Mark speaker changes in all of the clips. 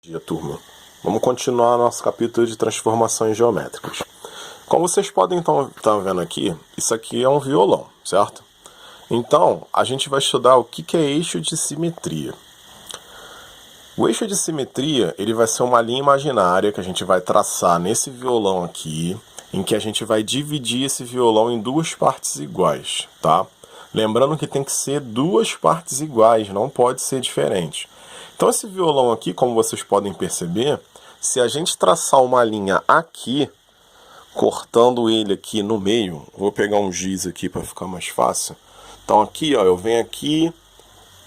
Speaker 1: Dia, turma. Vamos continuar nosso capítulo de transformações geométricas. Como vocês podem estar vendo aqui, isso aqui é um violão, certo? Então, a gente vai estudar o que é eixo de simetria. O eixo de simetria, ele vai ser uma linha imaginária que a gente vai traçar nesse violão aqui, em que a gente vai dividir esse violão em duas partes iguais, tá? Lembrando que tem que ser duas partes iguais, não pode ser diferente. Então esse violão aqui, como vocês podem perceber, se a gente traçar uma linha aqui, cortando ele aqui no meio, vou pegar um giz aqui para ficar mais fácil. Então aqui, ó, eu venho aqui,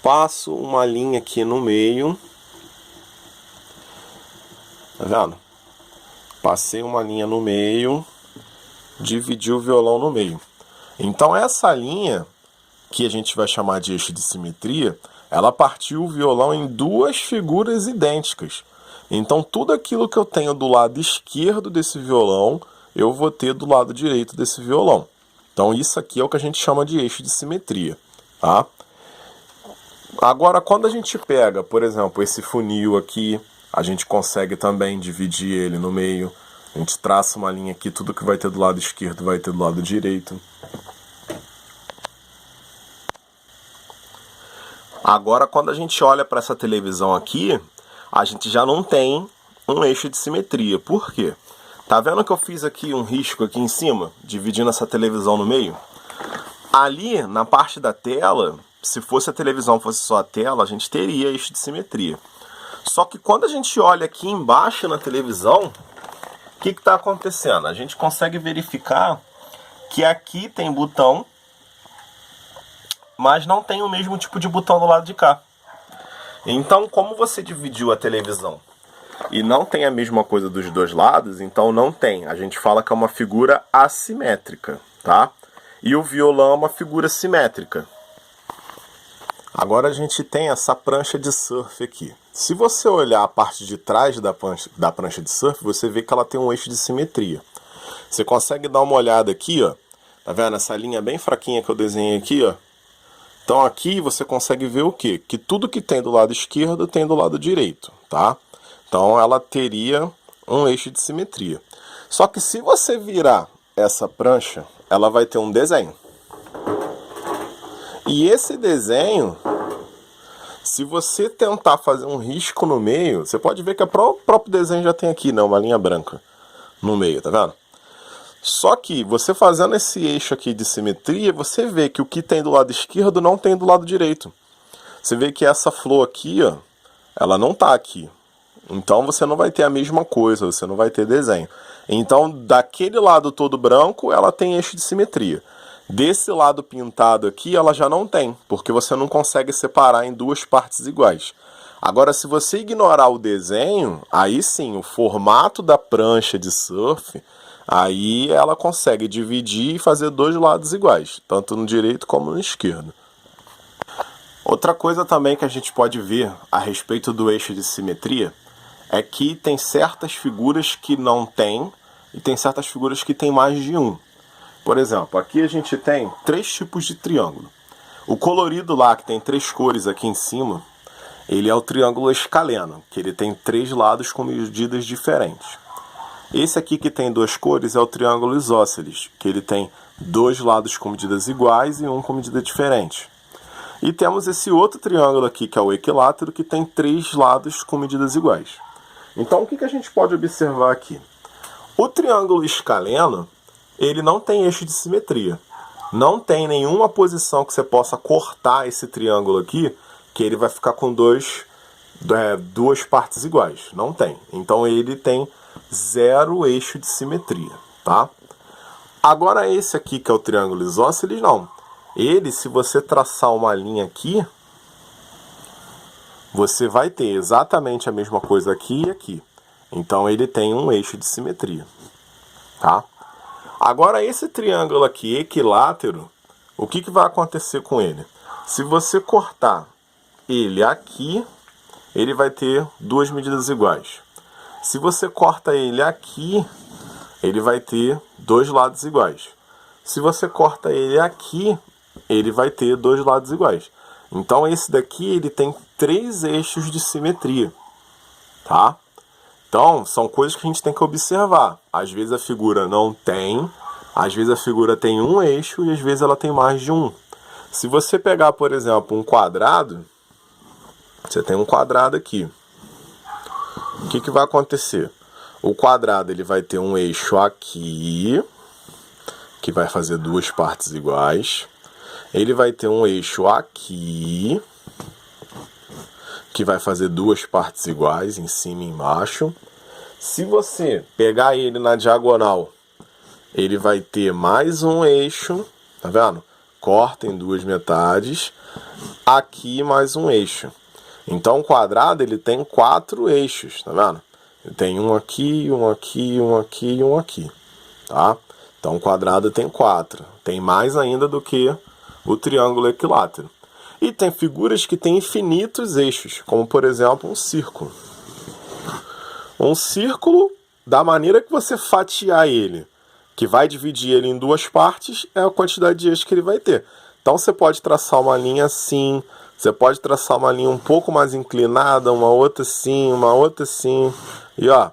Speaker 1: passo uma linha aqui no meio, tá vendo? Passei uma linha no meio, dividi o violão no meio. Então essa linha, que a gente vai chamar de eixo de simetria, ela partiu o violão em duas figuras idênticas. Então tudo aquilo que eu tenho do lado esquerdo desse violão, eu vou ter do lado direito desse violão. Então isso aqui é o que a gente chama de eixo de simetria, tá? Agora, quando a gente pega, por exemplo, esse funil aqui, a gente consegue também dividir ele no meio. A gente traça uma linha aqui, tudo que vai ter do lado esquerdo vai ter do lado direito. Agora, quando a gente olha para essa televisão aqui, a gente já não tem um eixo de simetria. Por quê? Tá vendo que eu fiz aqui um risco aqui em cima, dividindo essa televisão no meio? Ali, na parte da tela, se fosse a televisão, fosse só a tela, a gente teria eixo de simetria. Só que quando a gente olha aqui embaixo na televisão, o que está acontecendo? A gente consegue verificar que aqui tem botão, mas não tem o mesmo tipo de botão do lado de cá. Então, como você dividiu a televisão e não tem a mesma coisa dos dois lados, então não tem. A gente fala que é uma figura assimétrica, tá? E o violão é uma figura simétrica. Agora a gente tem essa prancha de surf aqui. Se você olhar a parte de trás da prancha de surf, você vê que ela tem um eixo de simetria. Você consegue dar uma olhada aqui, ó. Tá vendo essa linha bem fraquinha que eu desenhei aqui, ó? Então aqui você consegue ver o quê? Que tudo que tem do lado esquerdo tem do lado direito, tá? Então ela teria um eixo de simetria. Só que se você virar essa prancha, ela vai ter um desenho. E esse desenho, se você tentar fazer um risco no meio, você pode ver que o próprio desenho já tem aqui, né? Uma linha branca no meio, tá vendo? Só que você fazendo esse eixo aqui de simetria, você vê que o que tem do lado esquerdo não tem do lado direito. Você vê que essa flor aqui, ó, ela não tá aqui. Então você não vai ter a mesma coisa, você não vai ter desenho. Então daquele lado todo branco, ela tem eixo de simetria. Desse lado pintado aqui, ela já não tem, porque você não consegue separar em duas partes iguais. Agora, se você ignorar o desenho, aí sim, o formato da prancha de surf, aí ela consegue dividir e fazer dois lados iguais, tanto no direito como no esquerdo. Outra coisa também que a gente pode ver a respeito do eixo de simetria é que tem certas figuras que não tem e tem certas figuras que tem mais de um. Por exemplo, aqui a gente tem três tipos de triângulo. O colorido lá, que tem três cores aqui em cima, ele é o triângulo escaleno, que ele tem três lados com medidas diferentes. Esse aqui que tem duas cores é o triângulo isósceles, que ele tem dois lados com medidas iguais e um com medida diferente. E temos esse outro triângulo aqui, que é o equilátero, que tem três lados com medidas iguais. Então, o que a gente pode observar aqui? O triângulo escaleno, ele não tem eixo de simetria. Não tem nenhuma posição que você possa cortar esse triângulo aqui, que ele vai ficar com duas partes iguais. Não tem. Então, ele tem zero eixo de simetria, tá? Agora esse aqui, que é o triângulo isósceles, não. Ele, se você traçar uma linha aqui, você vai ter exatamente a mesma coisa aqui e aqui. Então ele tem um eixo de simetria, tá? Agora esse triângulo aqui, equilátero, o que vai acontecer com ele? Se você cortar ele aqui, ele vai ter duas medidas iguais. Se você corta ele aqui, ele vai ter dois lados iguais. Se você corta ele aqui, ele vai ter dois lados iguais. Então esse daqui ele tem três eixos de simetria. tá? Então, são coisas que a gente tem que observar. Às vezes a figura não tem, às vezes a figura tem um eixo e às vezes ela tem mais de um. Se você pegar, por exemplo, um quadrado, você tem um quadrado aqui. O que vai acontecer? O quadrado ele vai ter um eixo aqui, que vai fazer duas partes iguais. Ele vai ter um eixo aqui, que vai fazer duas partes iguais, em cima e embaixo. Se você pegar ele na diagonal, ele vai ter mais um eixo, tá vendo? Corta em duas metades. Aqui mais um eixo. Então o quadrado ele tem 4 eixos, tá vendo? Ele tem um aqui, um aqui, um aqui e um aqui, tá? Então o quadrado tem 4. Tem mais ainda do que o triângulo equilátero. E tem figuras que têm infinitos eixos, como por exemplo um círculo. Um círculo, da maneira que você fatiar ele, que vai dividir ele em duas partes, é a quantidade de eixos que ele vai ter. Então você pode traçar uma linha assim, você pode traçar uma linha um pouco mais inclinada, uma outra assim, uma outra assim. E ó,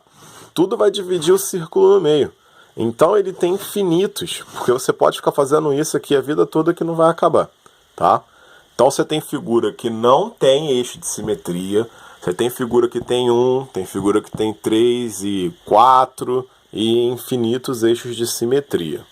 Speaker 1: tudo vai dividir o círculo no meio. Então ele tem infinitos, porque você pode ficar fazendo isso aqui a vida toda que não vai acabar, tá? Então você tem figura que não tem eixo de simetria, você tem figura que tem 1, tem figura que tem 3 e 4 e infinitos eixos de simetria.